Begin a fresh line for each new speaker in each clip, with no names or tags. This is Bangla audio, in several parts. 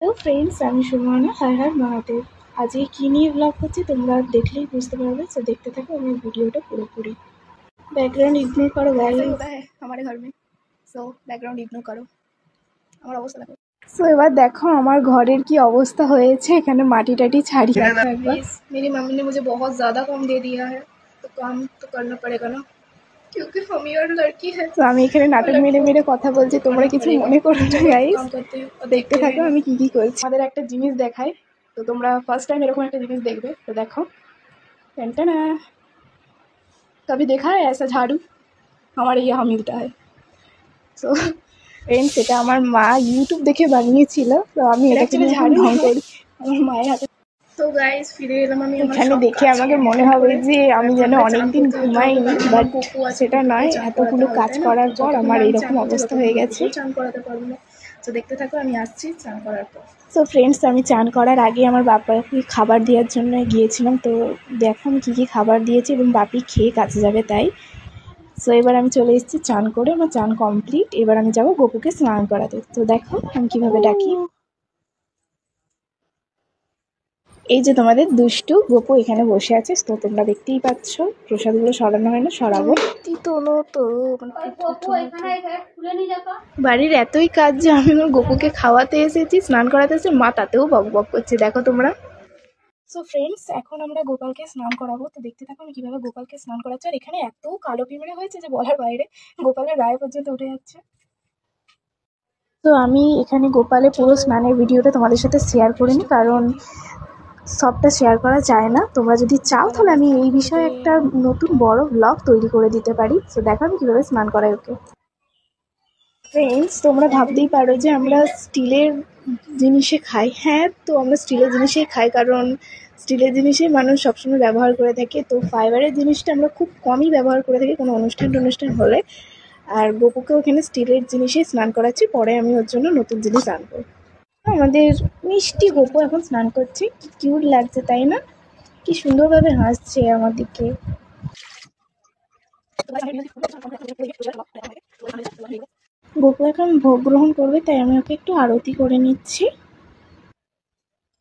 হ্যালো ফ্রেন্ডস, আমি সুমনা। হর হর মহাদেব। আজকে কী নিয়ে ব্লগ করছি তোমরা দেখলেই বুঝতে পারবে। সো দেখতে থাকো আমার ভিডিওটা পুরোপুরি। ব্যাকগ্রাউন্ড ইগনোর করো গাইস।
होता है हमारे घर में, सो बैकग्राउंड इग्नोर करो। আমার অবস্থা দেখো।
সো এবার দেখো আমার ঘরের কি অবস্থা হয়েছে। এখানে মাটি টাটি ছাড়িয়ে দেখো একবার।
मेरी मम्मी ने मुझे बहुत ज़्यादा काम दे दिया है, तो काम तो करना पड़ेगा ना, क्योंकि हम ही और लड़की है।
তো আমি এখানে নাটক মেরে মেরে কথা বলছি, তোমরা কিছু মনে করো না গাইস।
काम करते हैं और
দেখতে থাকো আমি কি কি করছি। আমাদের একটা জিনিস দেখাই, তো তোমরা ফার্স্ট টাইম এরকম একটা জিনিস দেখবে। তো দেখো, टेंटना कभी देखा है ऐसा झाड़ू? हमारे यहाँ मिलता है। সো ফ্রেন্ডস, এটা আমার মা ইউটিউব দেখে বানিয়েছিল। তো আমি এটাকে নিয়ে ঝাড়ু ঢং করি আমার মায়ের হাতে।
तो गाइस फिरे एलाम আমি আমার
এখানে
সব
দেখে
কাজ
আমাকে
complete
মনে হবে
করে।
যে আমি যেন
তারপরে
অনেকদিন
চান করতে
ঘুমাইনি,
হবে, কারণ
বাট
কুকু আছে,
সেটা নয়।
চান
এতগুলো
করাতে
কাজ
হবে, তাই না?
করার পর
যতক্ষণ
আমার
আমি
এইরকম
চান করছি
অবস্থা
ততক্ষণ
হয়ে গেছে।
কুকুকেও চান করাতে পারবো না। তো দেখতে থাকো, আমি আসছি চান করার পর।
সো ফ্রেন্ডস, আমি চান করার আগে আমার বাপাকে খাবার দেওয়ার জন্য গিয়েছিলাম। তো দেখো আমি কী কী খাবার দিয়েছি এবং বাপি খেয়ে কাছে যাবে তাই। সো এবার আমি চলে এসেছি চান করে, আমার চান কমপ্লিট। এবার আমি যাবো গপুকে স্নান করাতে। তো দেখো আমি কীভাবে ডাকি। এই যে তোমাদের দুষ্টু গপু এখানে বসে আছে। তো তোমরা দেখতেই পাচ্ছ প্রসাদগুলো সরানো হয় না, সরাবো। বাড়ির এতই কাজ যে আমি আমার গপুকে খাওয়াতে এসেছি, স্নান করাতে এসেছি, মা তাতেও বক বক করছে। দেখো তোমরা। সো ফ্রেন্ডস, এখন আমরা গোপালকে স্নান করাবো। তো দেখতে থাকো আমি কিভাবে গোপালকে স্নান করাচ্ছি। আর এখানে এত কালো পিঁমড়ে হয়েছে যে বলার বাইরে, গোপালের গায়ে পর্যন্ত উঠে যাচ্ছে। তো আমি এখানে গোপালের পুরো স্নানের ভিডিওটা তোমাদের সাথে শেয়ার করিনি, কারণ সবটা শেয়ার করা যায় না। তোমরা যদি চাও তাহলে আমি এই বিষয়ে একটা নতুন বড় ব্লগ তৈরি করে দিতে পারি। তো দেখো আমি কীভাবে স্নান করাই ওকে। ফ্রেন্ডস, তোমরা ভাবতেই পারো যে আমরা স্টিলের জিনিসে খাই। হ্যাঁ, তো আমরা স্টিলের জিনিসেই খাই, কারণ স্টিলের জিনিসেই মানুষ সবসময় ব্যবহার করে থাকে। তো ফাইবারের জিনিসটা আমরা খুব কমই ব্যবহার করে থাকি কোনো অনুষ্ঠান হলে। আর গপুকেও এখানে স্টিলের জিনিসেই স্নান করাচ্ছি, পরে আমি ওর জন্য নতুন জিনিস আনবো। আমাদের মিষ্টি গপু এখন স্নান করছে, কি কিউট লাগছে তাই না? কি সুন্দরভাবে হাসছে আমার দিকে। গপু এখন ভোগ গ্রহণ করবে, তাই আমি ওকে একটু আরতি করে নিচ্ছি।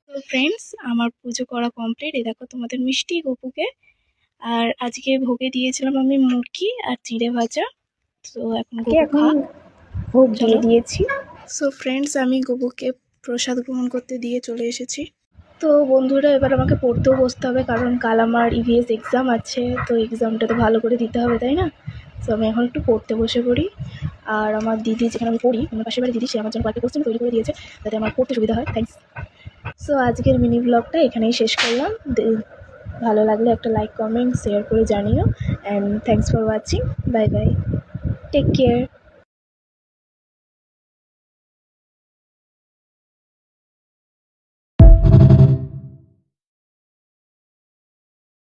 তো ফ্রেন্ডস, আমার পুজো করা কমপ্লিট। এই দেখো তোমাদের মিষ্টি গপুকে। আর আজকে ভোগে দিয়েছিলাম আমি মুরগি আর চিড়ে ভাজা। তো এখন ভোগ দিয়ে দিয়েছি। সো ফ্রেন্ডস, আমি গপুকে প্রসাদ গ্রহণ করতে দিয়ে চলে এসেছি। তো বন্ধুরা, এবার আমাকে পড়তেও বসতে হবে, কারণ কাল আমার ইভিএস এক্সাম আছে। তো এক্সামটা তো ভালো করে দিতে হবে, তাই না? তো আমি এখন একটু পড়তে বসে পড়ি। আর আমার দিদি, যেখানে আমি পড়ি, আমার পাশের বাড়ির দিদি, সে আমার জন্য কয়েকটা কোশ্চেন তৈরি করে দিয়েছে যাতে আমার পড়তে সুবিধা হয়। থ্যাংকস। সো আজকের মিনি ব্লগটা এখানেই শেষ করলাম। ভালো লাগলে একটা লাইক, কমেন্ট, শেয়ার করে জানিও। And thanks for watching. Bye bye, take care.